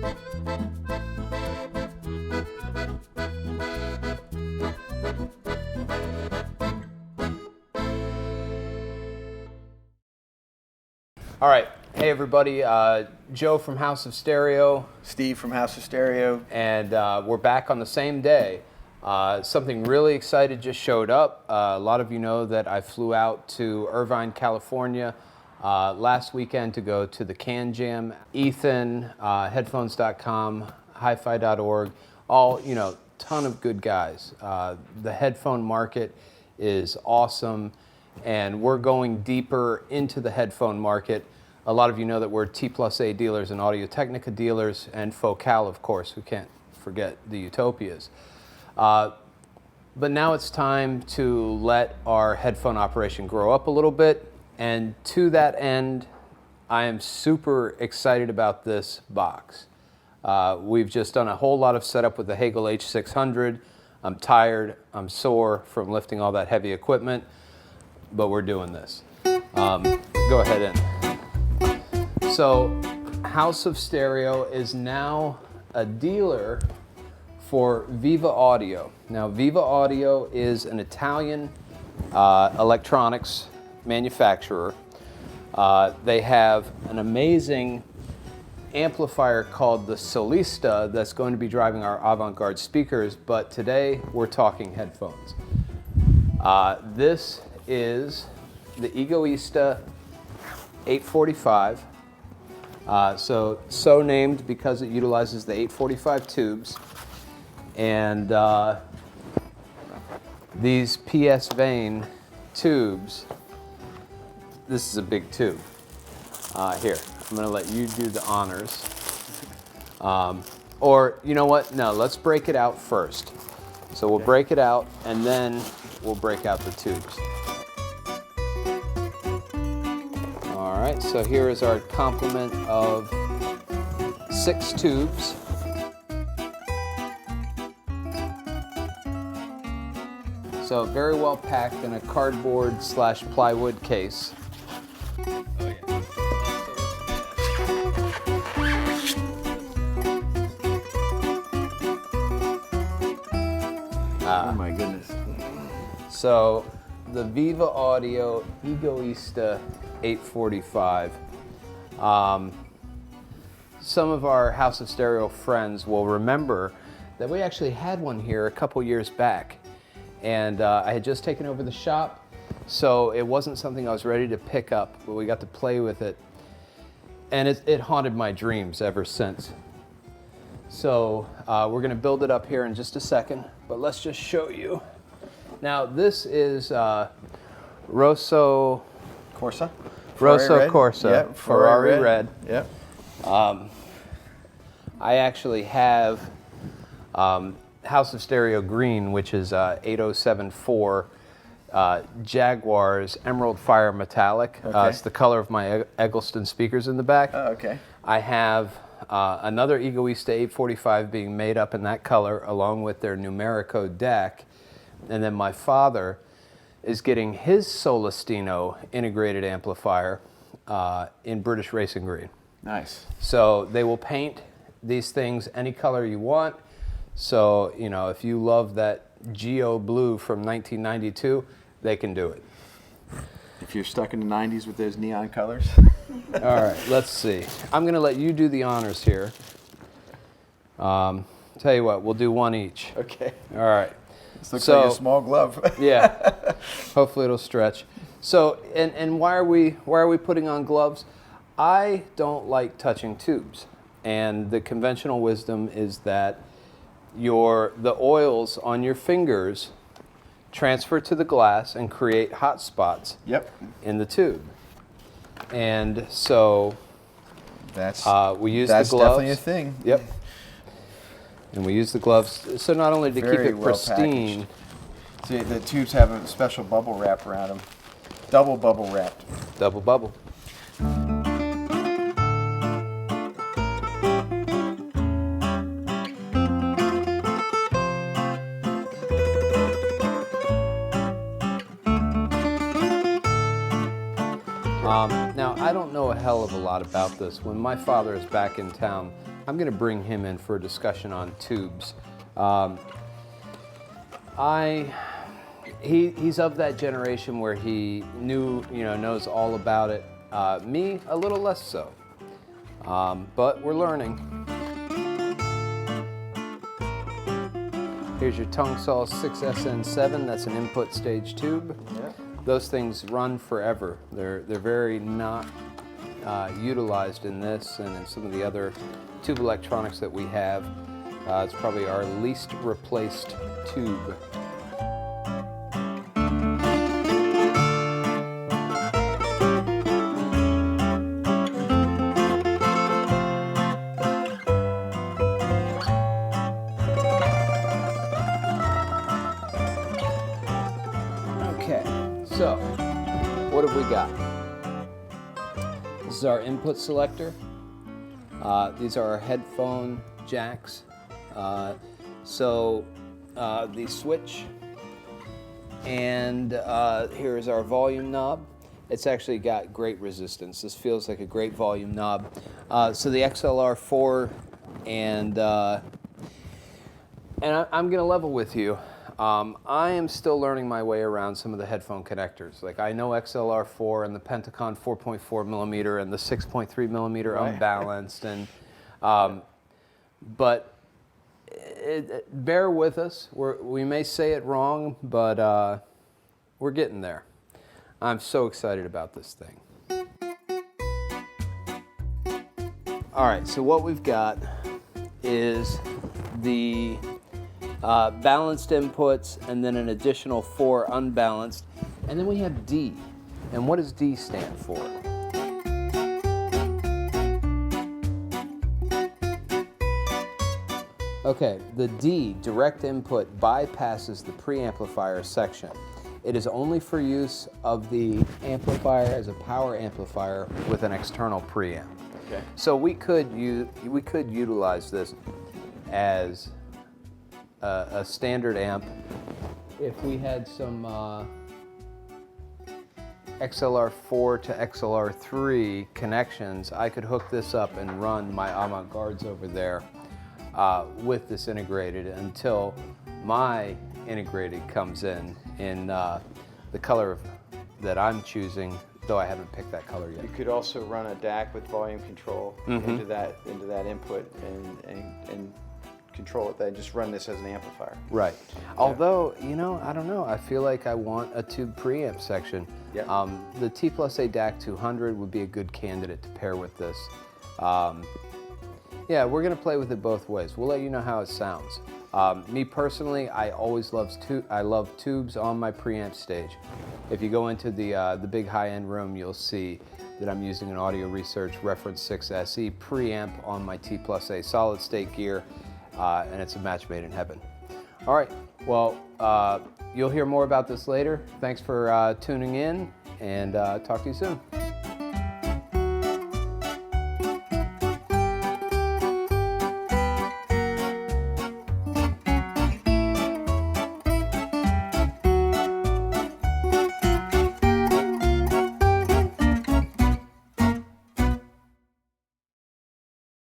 All right, hey everybody, Joe from House of Stereo. Steve from House of Stereo. And we're back on the same day. Something really exciting just showed up. A lot of you know that I flew out to Irvine, California last weekend to go to the Can Jam. Ethan, headphones.com, hi-fi.org, all, you know, ton of good guys. The headphone market is awesome, and we're going deeper into the headphone market. A lot of you know that we're T+A dealers and Audio-Technica dealers, and Focal, of course. We can't forget the Utopias. But now it's time to let our headphone operation grow up a little bit, and to that end, I am super excited about this box. We've just done a whole lot of setup with the Hagel H600. I'm tired, I'm sore from lifting all that heavy equipment, but we're doing this. Go ahead in. So, House of Stereo is now a dealer for Viva Audio. Now, Viva Audio is an Italian electronics manufacturer. They have an amazing amplifier called the Solista that's going to be driving our avant-garde speakers, but today we're talking headphones. This is the Egoista 845. So named because it utilizes the 845 tubes, and these PS Vane tubes. This is a big tube. Here, I'm going to let you do the honors. Or you know what? No, let's break it out first. So we'll break it out, and then we'll break out the tubes. All right, so here is our complement of 6 tubes. So very well packed in a cardboard/plywood case. Oh my goodness. So the Viva Audio Egoista 845. Some of our House of Stereo friends will remember that we actually had one here a couple years back, and I had just taken over the shop, so it wasn't something I was ready to pick up, but we got to play with it, and it haunted my dreams ever since. So we're going to build it up here in just a second, but let's just show you. Now this is Rosso Corsa? Rosso Corsa, Yep. Ferrari Red. Yep. I actually have House of Stereo Green, which is 8074 Jaguar's Emerald Fire Metallic. Okay. It's the color of my Eggleston speakers in the back. Oh, okay. I have another Egoista 845 being made up in that color, along with their Numerico deck. And then my father is getting his Solistino integrated amplifier in British Racing Green. Nice. So they will paint these things any color you want. So, you know, if you love that Geo blue from 1992, they can do it. If you're stuck in the 90s with those neon colors. All right, let's see. I'm going to let you do the honors here. Tell you what, we'll do one each. Okay. All right. This looks like a small glove. Yeah. Hopefully it'll stretch. So, and why are we putting on gloves? I don't like touching tubes, and the conventional wisdom is that the oils on your fingers transfer to the glass and create hot spots. Yep. In the tube. And so that's we use the gloves. That's definitely a thing. Yep. And we use the gloves, so not only to keep it pristine. See, the tubes have a special bubble wrap around them. Double bubble wrapped. Double bubble. Now, I don't know a hell of a lot about this. When my father is back in town, I'm going to bring him in for a discussion on tubes. He's of that generation where he knows all about it. Me, a little less so. But we're learning. Here's your tongue saw 6SN7. That's an input stage tube. Yeah. Those things run forever. They're very not utilized in this and in some of the other tube electronics that we have. It's probably our least replaced tube. Okay, so what have we got? This is our input selector. These are our headphone jacks. The switch, and here is our volume knob. It's actually got great resistance. This feels like a great volume knob. So the XLR4, and I'm gonna level with you. I am still learning my way around some of the headphone connectors. Like, I know XLR4 and the Pentacon 4.4 millimeter and the 6.3 millimeter Right. unbalanced, and but bear with us. We may say it wrong, but we're getting there. I'm so excited about this thing. All right, so what we've got is the balanced inputs, and then an additional 4 unbalanced, and then we have D. And what does D stand for? Okay, the D, direct input, bypasses the preamplifier section. It is only for use of the amplifier as a power amplifier with an external preamp. Okay. So we could utilize this as a standard amp. If we had some XLR4 to XLR3 connections, I could hook this up and run my avant-gardes over there with this integrated until my integrated comes in the color that I'm choosing, though I haven't picked that color yet. You could also run a DAC with volume control into that input and control it. Then just run this as an amplifier. Right. Although, I don't know. I feel like I want a tube preamp section. Yep. The T+A DAC 200 would be a good candidate to pair with this. Yeah, we're going to play with it both ways. We'll let you know how it sounds. Me personally, I always love tubes on my preamp stage. If you go into the big high-end room, you'll see that I'm using an Audio Research Reference 6 SE preamp on my T+A solid-state gear, and it's a match made in heaven. All right, well, you'll hear more about this later. Thanks for tuning in, and talk to you soon.